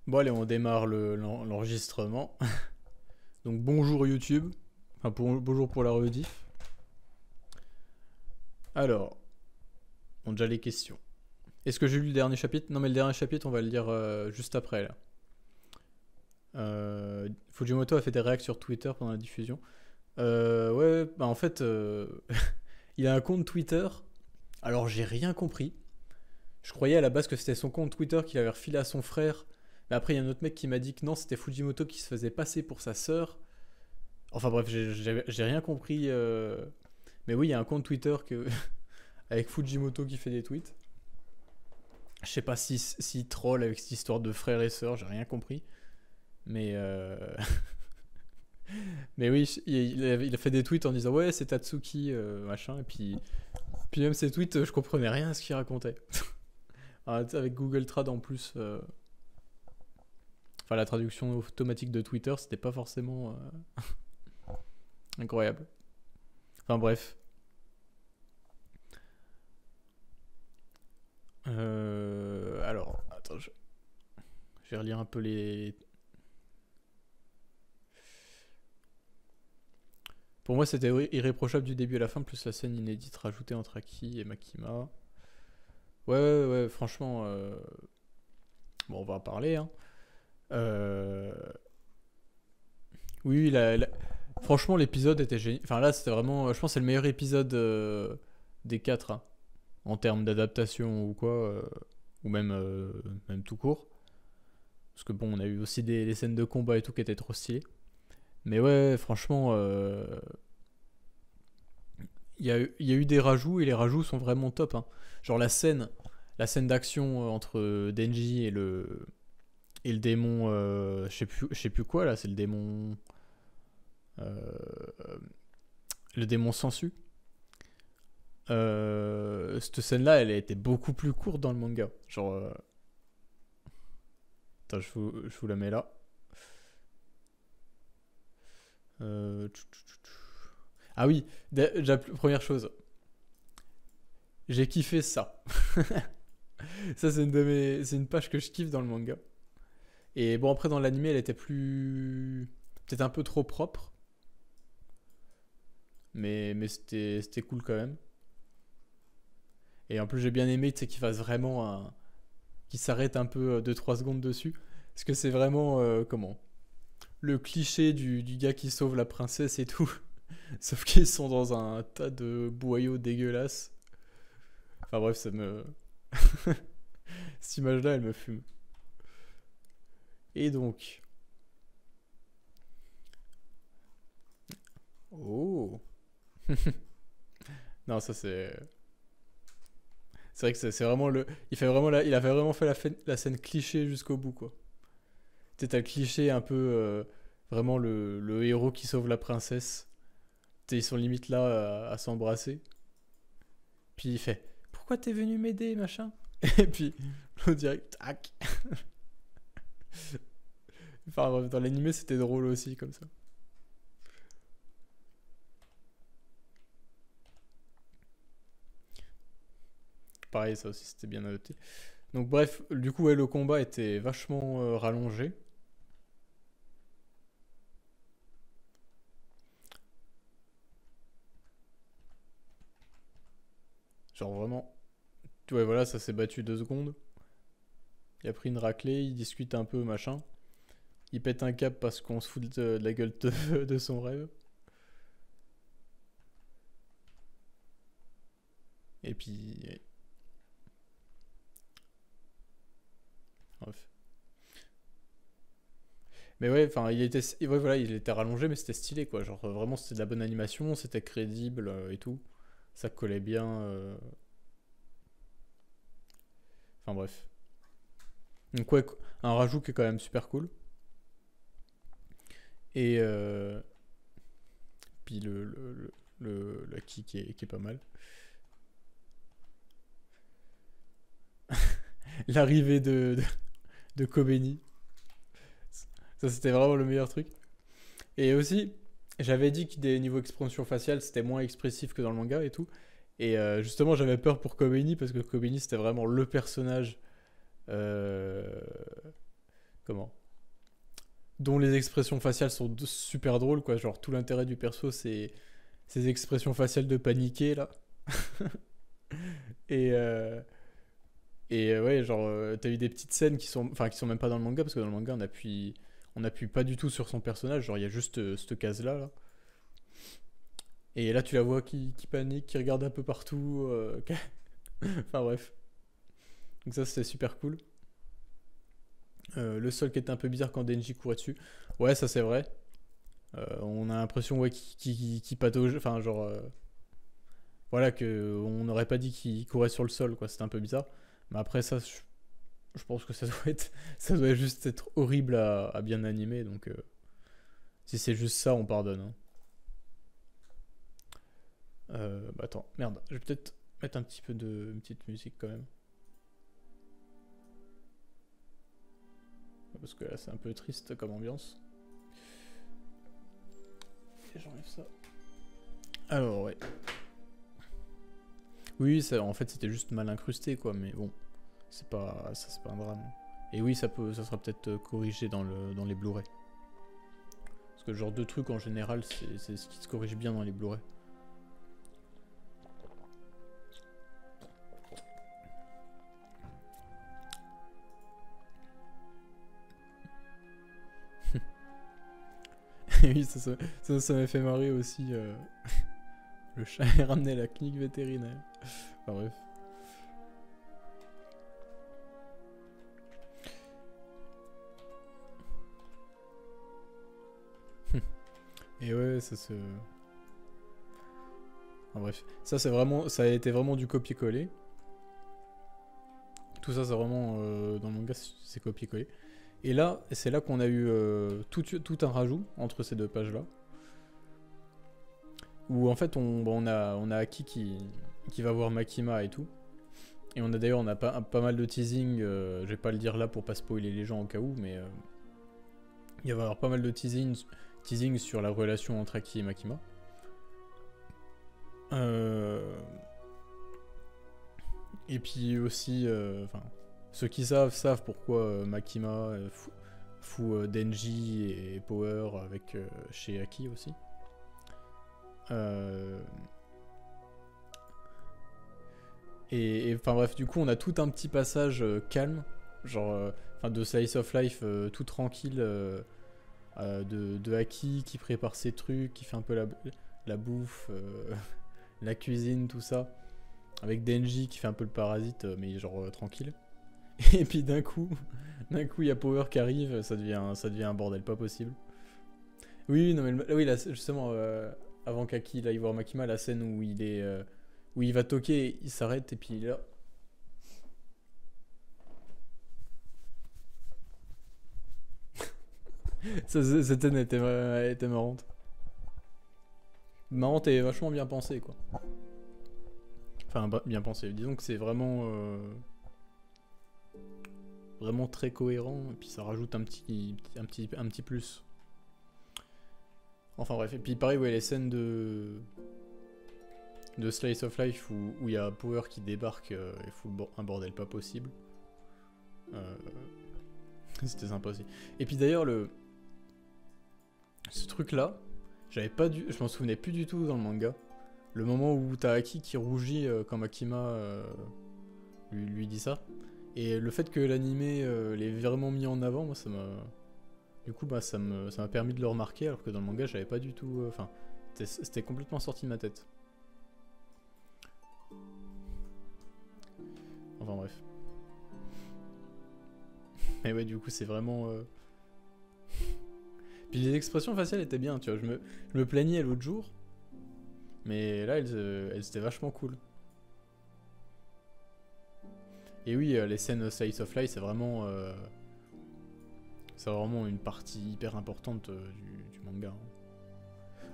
Bon, allez, on démarre l'enregistrement. Donc, bonjour YouTube. Enfin, bonjour pour la rediff. Alors, on a déjà les questions. Est-ce que j'ai lu le dernier chapitre? Non, mais le dernier chapitre, on va le lire juste après, là. Fujimoto a fait des réacts sur Twitter pendant la diffusion. Ouais, bah en fait, il a un compte Twitter. Alors, j'ai rien compris. Je croyais à la base que c'était son compte Twitter qu'il avait refilé à son frère. Mais après, il y a un autre mec qui m'a dit que non, c'était Fujimoto qui se faisait passer pour sa sœur. Enfin bref, j'ai rien compris. Mais oui, il y a un compte Twitter avec Fujimoto qui fait des tweets. Je sais pas si troll avec cette histoire de frères et sœurs, j'ai rien compris. Mais, mais oui, il a fait des tweets en disant ouais, c'est Tatsuki, machin. Et puis même ces tweets, je comprenais rien à ce qu'il racontait. Avec Google Trad en plus, enfin la traduction automatique de Twitter, c'était pas forcément incroyable. Enfin bref. Alors, attends, je vais relire un peu les. Pour moi, c'était irréprochable du début à la fin, plus la scène inédite rajoutée entre Aki et Makima. Ouais, ouais, ouais, franchement. Bon, on va en parler, hein. Euh, Oui, franchement, l'épisode était génial. Enfin, là, c'était vraiment. Je pense que c'est le meilleur épisode des quatre, hein, en termes d'adaptation ou quoi, ou même tout court. Parce que bon, on a eu aussi des scènes de combat et tout qui étaient trop stylées. Mais ouais, franchement, il y a eu des rajouts et les rajouts sont vraiment top, hein. Genre la scène d'action entre Denji et le démon, je sais plus quoi là, c'est euh, le démon sensu. Cette scène-là, elle a été beaucoup plus courte dans le manga. Genre, attends, je vous la mets là. Ah oui, déjà première chose, j'ai kiffé ça. Ça, c'est une page que je kiffe dans le manga. Et bon, après, dans l'anime, elle était plus. Peut-être un peu trop propre. Mais c'était cool quand même. Et en plus, j'ai bien aimé, tu sais, qu'il fasse vraiment un. Qu'il s'arrête un peu 2-3 secondes dessus. Parce que c'est vraiment. Comment? Le cliché du gars qui sauve la princesse et tout. Sauf qu'ils sont dans un tas de boyaux dégueulasses. Enfin bref, ça me. Cette image-là, elle me fume. Et donc. Oh! Non, ça c'est. C'est vrai que c'est vraiment le. Il a vraiment fait la scène cliché jusqu'au bout, quoi. Tu sais, t'as le cliché un peu. Vraiment le héros qui sauve la princesse. Tu sais, ils sont limite là à s'embrasser. Puis il fait pourquoi t'es venu m'aider, machin? Et puis, l'autre direct, tac. Enfin, bref, dans l'animé, c'était drôle aussi, comme ça. Pareil, ça aussi, c'était bien adapté. Donc, bref, du coup, ouais, le combat était vachement rallongé. Genre vraiment. Ouais, voilà, ça s'est battu 2 secondes. Il a pris une raclée, il discute un peu, machin. Il pète un câble parce qu'on se fout de la gueule de son rêve. Et puis. Bref. Mais ouais, enfin, ouais, voilà, il était rallongé, mais c'était stylé, quoi. Genre, vraiment, c'était de la bonne animation, c'était crédible et tout. Ça collait bien. Enfin, bref. Donc, ouais, un rajout qui est quand même super cool. Et puis la qui est pas mal. L'arrivée de Kobeni. Ça, c'était vraiment le meilleur truc. Et aussi, j'avais dit que des niveaux expression faciale, c'était moins expressif que dans le manga et tout. Et justement, j'avais peur pour Kobeni parce que Kobeni, c'était vraiment le personnage. euh, comment, dont les expressions faciales sont super drôles, quoi. Genre, tout l'intérêt du perso, c'est ces expressions faciales de paniquer, là. Et, ouais, genre, t'as eu des petites scènes enfin, qui sont même pas dans le manga, parce que dans le manga, on appuie pas du tout sur son personnage. Genre, il y a juste cette case-là, là. Et là, tu la vois qui panique, qui regarde un peu partout. Enfin, bref. Donc, ça, c'était super cool. Le seul qui était un peu bizarre quand Denji courait dessus. Ouais, ça, c'est vrai. On a l'impression, ouais, qu'il patauge. Enfin, genre. Voilà, que on n'aurait pas dit qu'il courait sur le sol, quoi. C'était un peu bizarre. Mais après, ça, je pense que ça doit être. Ça doit juste être horrible à bien animer. Donc, si c'est juste ça, on pardonne, hein. Bah attends, merde, je vais peut-être mettre un petit peu de une petite musique quand même. Parce que là c'est un peu triste comme ambiance. Et j'enlève ça. Alors ouais. Oui, ça, en fait c'était juste mal incrusté quoi, mais bon, c'est pas un drame. Et oui, ça sera peut-être corrigé dans les Blu-ray. Parce que le genre de truc en général, c'est ce qui se corrige bien dans les Blu-ray. Oui, ça m'a fait marrer aussi. Le chat est ramené à la clinique vétérinaire. Enfin bref. Et ouais, ça se... Enfin, bref. Ça a été vraiment du copier-coller. Tout ça, c'est vraiment... dans le manga, c'est copier-coller. Et là, c'est là qu'on a eu tout un rajout entre ces deux pages-là. Où en fait, on a Aki qui va voir Makima et tout. Et on a pas mal de teasing. Je vais pas le dire là pour pas spoiler les gens au cas où, mais il va y avoir pas mal de teasing sur la relation entre Aki et Makima. Et puis aussi, ceux qui savent pourquoi Makima fout Denji et Power avec chez Aki aussi. Et enfin bref, du coup, on a tout un petit passage calme, genre de slice of life tout tranquille de Aki qui prépare ses trucs, qui fait un peu la bouffe, la cuisine, tout ça. Avec Denji qui fait un peu le parasite, mais genre tranquille. Et puis d'un coup, il y a Power qui arrive, ça devient un bordel pas possible. Oui, non mais oui, là, justement, avant qu'Aki il aille voir Makima, la scène où où il va toquer, il s'arrête et puis là. Cette scène était marrante. Marrante et vachement bien pensée quoi. Enfin, bien pensé. Disons que c'est vraiment très cohérent et puis ça rajoute un petit plus. Enfin bref, et puis pareil, ouais, les scènes de Slice of Life où il y a Power qui débarque et fout un bordel pas possible. C'était sympa aussi. Et puis d'ailleurs, ce truc là, je m'en souvenais plus du tout dans le manga. Le moment où t'as Aki qui rougit quand Makima lui dit ça. Et le fait que l'animé l'ait vraiment mis en avant, moi ça m'a. Du coup, bah, ça m'a permis de le remarquer, alors que dans le manga, j'avais pas du tout. Enfin, c'était complètement sorti de ma tête. Enfin, bref. Mais ouais, du coup, c'est vraiment. Puis les expressions faciales étaient bien, tu vois. Je me plaignais l'autre jour, mais là, elles étaient vachement cool. Et oui, les scènes Slice of Life, c'est vraiment une partie hyper importante du manga, hein.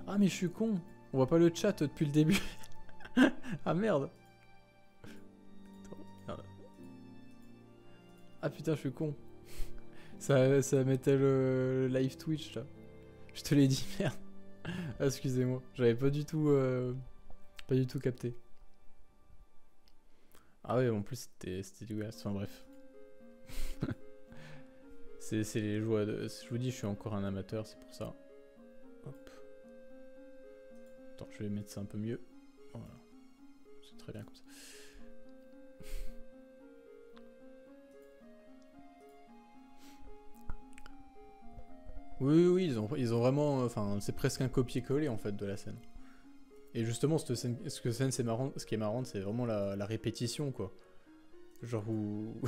Ah mais je suis con, on voit pas le chat depuis le début. Ah merde. Merde. Ah putain, je suis con. Ça mettait le live Twitch là. Je te l'ai dit, merde. Ah, excusez-moi, j'avais pas du tout capté. Ah ouais, en plus c'était dégueulasse, enfin bref. C'est les joies de... Je vous dis, je suis encore un amateur, c'est pour ça. Hop. Attends, je vais mettre ça un peu mieux. Voilà. C'est très bien comme ça. Oui, ils ont vraiment... Enfin, c'est presque un copier-coller, en fait, de la scène. Et justement, cette scène, c'est marrant, ce qui est marrant, c'est vraiment la répétition, quoi. Genre où,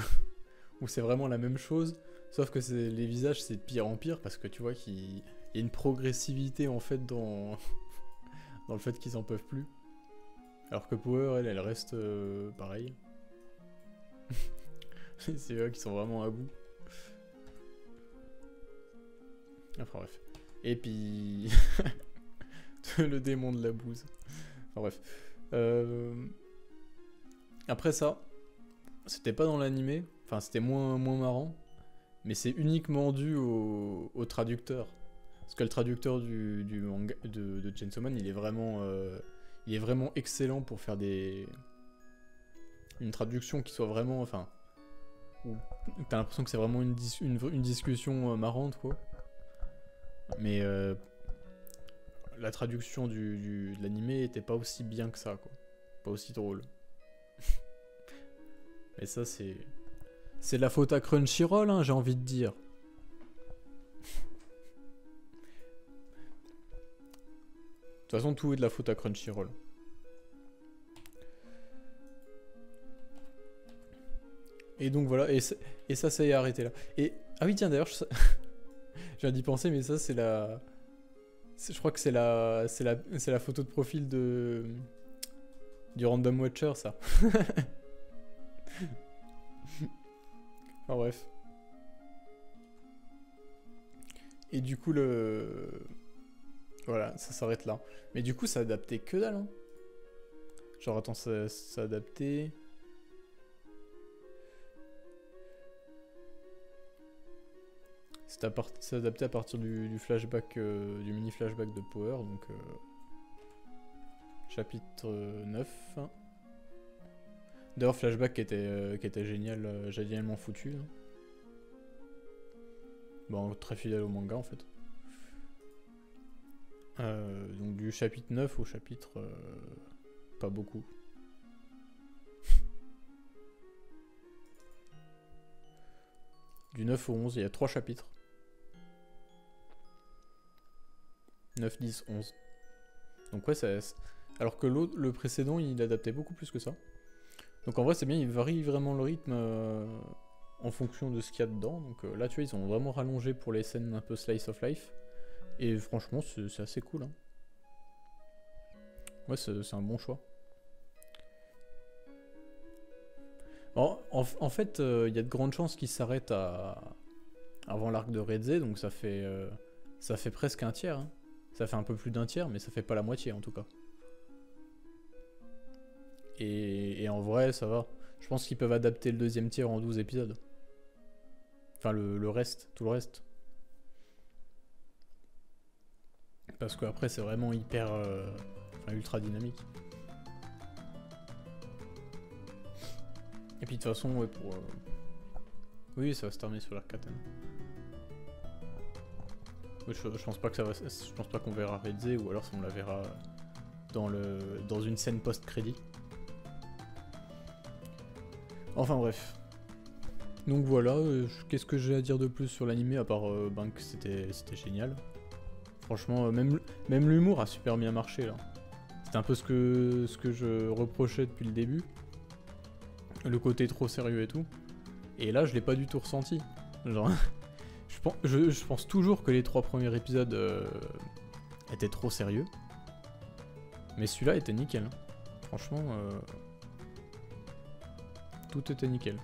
où c'est vraiment la même chose, sauf que les visages, c'est de pire en pire, parce que tu vois qu'il y a une progressivité, en fait, dans, dans le fait qu'ils en peuvent plus. Alors que Power, elle reste pareil. C'est eux qui sont vraiment à bout. Enfin bref. Et puis... le démon de la bouse. Enfin bref. Après ça, c'était pas dans l'animé. Enfin, c'était moins marrant. Mais c'est uniquement dû au traducteur. Parce que le traducteur du manga de Chainsaw Man, il est vraiment excellent pour faire une traduction qui soit vraiment... Enfin, où t'as l'impression que c'est vraiment une discussion marrante, quoi. Mais la traduction de l'animé était pas aussi bien que ça, quoi. Pas aussi drôle. Mais ça, c'est de la faute à Crunchyroll, hein, j'ai envie de dire. De toute façon, tout est de la faute à Crunchyroll. Et donc voilà, et ça y est arrêté là. Et ah oui, tiens, d'ailleurs, je viens d'y penser, mais ça, c'est la... Je crois que c'est la photo de profil du Random Watcher, ça. Enfin bref. Et du coup, voilà, ça s'arrête là. Mais du coup, ça a adapté que dalle, hein. Genre, attends, ça a adapté... C'est adapté à partir du flashback, du mini flashback de Power, donc chapitre 9. D'ailleurs, flashback qui était génial, génialement foutu. Hein. Bon, très fidèle au manga en fait. Donc du chapitre 9 au chapitre pas beaucoup. Du 9 au 11, il y a 3 chapitres. 9, 10, 11. Donc ouais, alors que le précédent, il adaptait beaucoup plus que ça. Donc en vrai, c'est bien, il varie vraiment le rythme en fonction de ce qu'il y a dedans. Donc là, tu vois, ils ont vraiment rallongé pour les scènes un peu slice of life. Et franchement, c'est assez cool. Hein. Ouais, c'est un bon choix. En fait, il y a de grandes chances qu'il s'arrête avant l'arc de Redze, donc ça fait presque un tiers. Hein. Ça fait un peu plus d'un tiers, mais ça fait pas la moitié en tout cas. Et en vrai, ça va. Je pense qu'ils peuvent adapter le deuxième tiers en 12 épisodes. Enfin, le reste, tout le reste. Parce qu'après, c'est vraiment hyper... ultra dynamique. Et puis de toute façon, ouais, pour... Oui, ça va se terminer sur l'arc Katana. Oui, je pense pas que ça va... Je pense pas qu'on verra Redze, ou alors on la verra dans une scène post-crédit. Enfin bref. Donc voilà, qu'est-ce que j'ai à dire de plus sur l'anime à part que c'était génial. Franchement, même l'humour a super bien marché là. C'était un peu ce que je reprochais depuis le début. Le côté trop sérieux et tout. Et là, je l'ai pas du tout ressenti. Genre, je pense toujours que les 3 premiers épisodes étaient trop sérieux. Mais celui-là était nickel. Hein. Franchement, tout était nickel.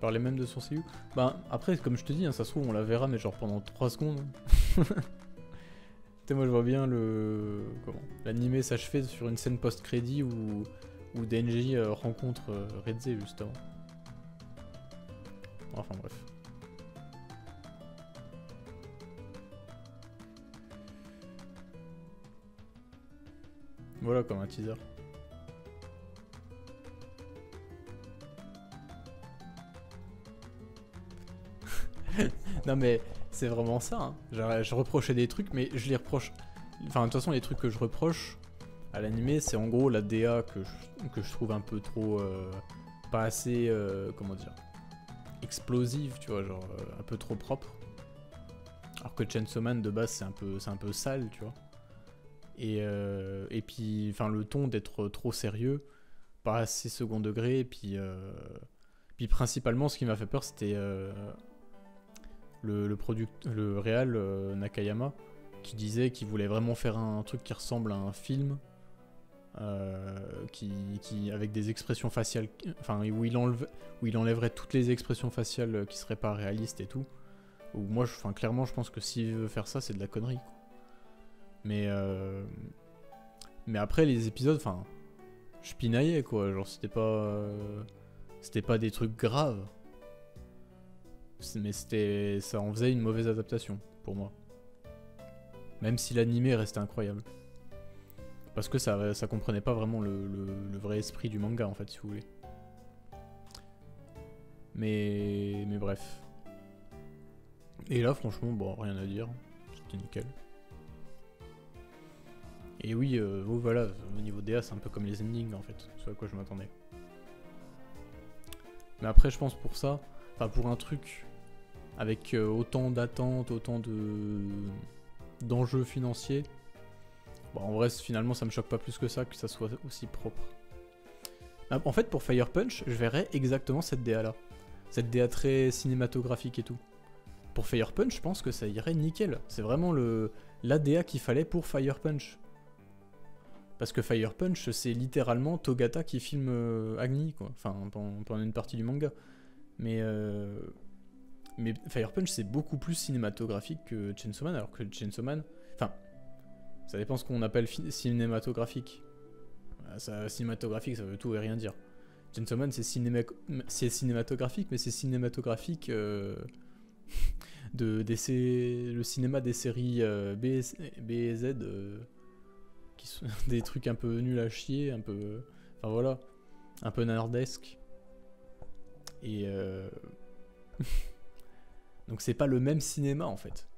Parlait même de son CU. Bah après, comme je te dis, hein, ça se trouve on la verra mais genre pendant 3 secondes. Moi je vois bien l'animé s'achever sur une scène post-crédit où Denji rencontre Redze justement. Enfin bref. Voilà comme un teaser. Non mais c'est vraiment ça, hein. Genre, je reprochais des trucs, mais je les reproche... Enfin, de toute façon, les trucs que je reproche à l'animé, c'est en gros la DA que je trouve un peu trop... pas assez... comment dire... explosive, tu vois, genre un peu trop propre. Alors que Chainsaw Man, de base, c'est un peu sale, tu vois. Et puis, enfin, le ton d'être trop sérieux, pas assez second degré, et puis principalement, ce qui m'a fait peur, c'était le réal Nakayama, qui disait qu'il voulait vraiment faire un truc qui ressemble à un film, avec des expressions faciales, enfin, où il enlèverait toutes les expressions faciales qui seraient pas réalistes et tout. Où moi, clairement, je pense que s'il veut faire ça, c'est de la connerie, quoi. Mais après les épisodes, enfin, je pinaillais, quoi. Genre, c'était pas des trucs graves. Mais ça en faisait une mauvaise adaptation, pour moi. Même si l'animé restait incroyable. Parce que ça comprenait pas vraiment le vrai esprit du manga, en fait, si vous voulez. Mais bref. Et là, franchement, bon, rien à dire. C'était nickel. Et oui, voilà, au niveau DA, c'est un peu comme les endings, en fait. C'est à quoi je m'attendais. Mais après, je pense pour ça, enfin, pour un truc avec autant d'attentes, autant d'enjeux financiers, bon, en vrai, finalement, ça me choque pas plus que ça soit aussi propre. En fait, pour Fire Punch, je verrais exactement cette DA-là. Cette DA très cinématographique et tout. Pour Fire Punch, je pense que ça irait nickel. C'est vraiment l'ADA qu'il fallait pour Fire Punch. Parce que Fire Punch, c'est littéralement Togata qui filme Agni, quoi. Enfin, pendant une partie du manga. Mais Fire Punch, c'est beaucoup plus cinématographique que Chainsaw Man, alors que Chainsaw Man... Enfin, ça dépend ce qu'on appelle cinématographique. Cinématographique, ça veut tout et rien dire. Chainsaw Man, c'est cinématographique, mais c'est cinématographique... le cinéma des séries B et Z, qui sont des trucs un peu nuls à chier, un peu... Enfin voilà, un peu nardesque. Et... Donc c'est pas le même cinéma, en fait.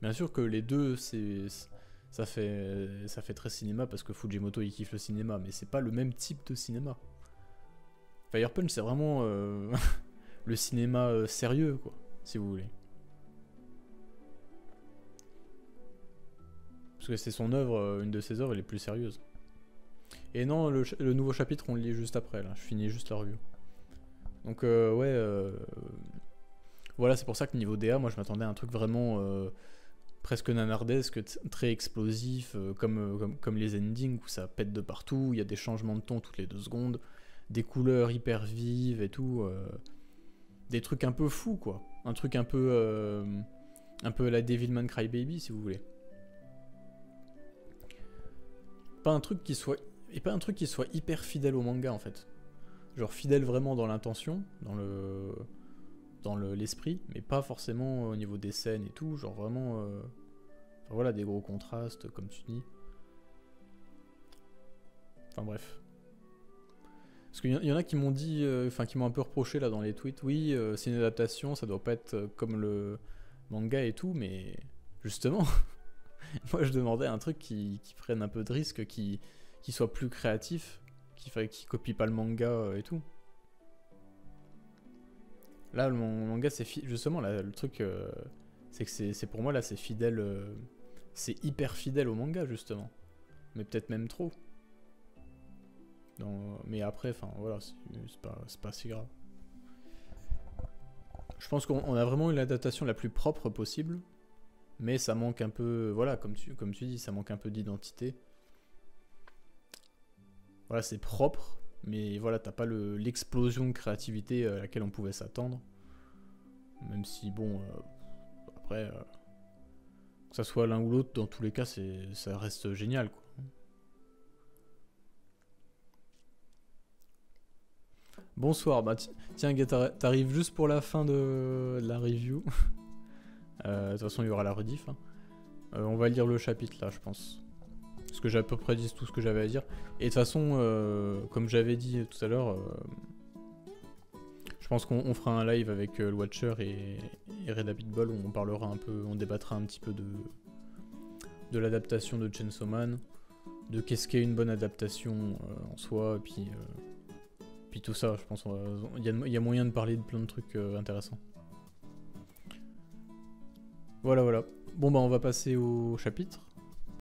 Bien sûr que les deux, ça fait très cinéma, parce que Fujimoto, il kiffe le cinéma, mais c'est pas le même type de cinéma. Fire Punch, c'est vraiment le cinéma sérieux, quoi, si vous voulez. Parce que c'est son œuvre, une de ses œuvres les plus sérieuses. Et non, le nouveau chapitre, on le lit juste après, là. Je finis juste la review. Donc, ouais... Voilà, c'est pour ça que niveau DA, moi, je m'attendais à un truc vraiment... presque nanardesque, très explosif, comme les endings, où ça pète de partout, il y a des changements de ton toutes les 2 secondes, des couleurs hyper vives et tout... des trucs un peu fous, quoi. Un truc un peu à la Devilman Crybaby, si vous voulez. Pas un truc qui soit hyper fidèle au manga, en fait. Genre fidèle vraiment dans l'intention, dans l'esprit, mais pas forcément au niveau des scènes et tout, genre vraiment... Enfin, voilà, des gros contrastes, comme tu dis. Enfin bref. Parce qu'il y en a qui m'ont dit, qui m'ont un peu reproché là dans les tweets, oui, c'est une adaptation, ça doit pas être comme le manga et tout, mais justement, moi je demandais un truc qui prenne un peu de risque, qui soit plus créatif, qui copie pas le manga et tout. Là, le manga, c'est justement là, le truc, c'est que c'est pour moi là, c'est fidèle, c'est hyper fidèle au manga justement, mais peut-être même trop. Mais après, enfin voilà, c'est pas si grave. Je pense qu'on a vraiment eu l'adaptation la plus propre possible, mais ça manque un peu, voilà, comme tu dis, ça manque un peu d'identité. Voilà, c'est propre, mais voilà, t'as pas l'explosion de créativité à laquelle on pouvait s'attendre. Même si, bon, après, que ça soit l'un ou l'autre, dans tous les cas, ça reste génial, quoi. Bonsoir, bah tiens, t'arrives juste pour la fin de la review. De toute façon, il y aura la rediff. Hein. On va lire le chapitre là, je pense. Parce que j'ai à peu près dit tout ce que j'avais à dire. Et de toute façon, comme j'avais dit tout à l'heure, Je pense qu'on fera un live avec le Watcher et Red Habit Ball où on parlera un peu, on débattra un petit peu de l'adaptation de Chainsaw Man, de qu'est-ce qu'est une bonne adaptation en soi, et puis tout ça, je pense il y a moyen de parler de plein de trucs intéressants. Voilà. Bon bah on va passer au chapitre.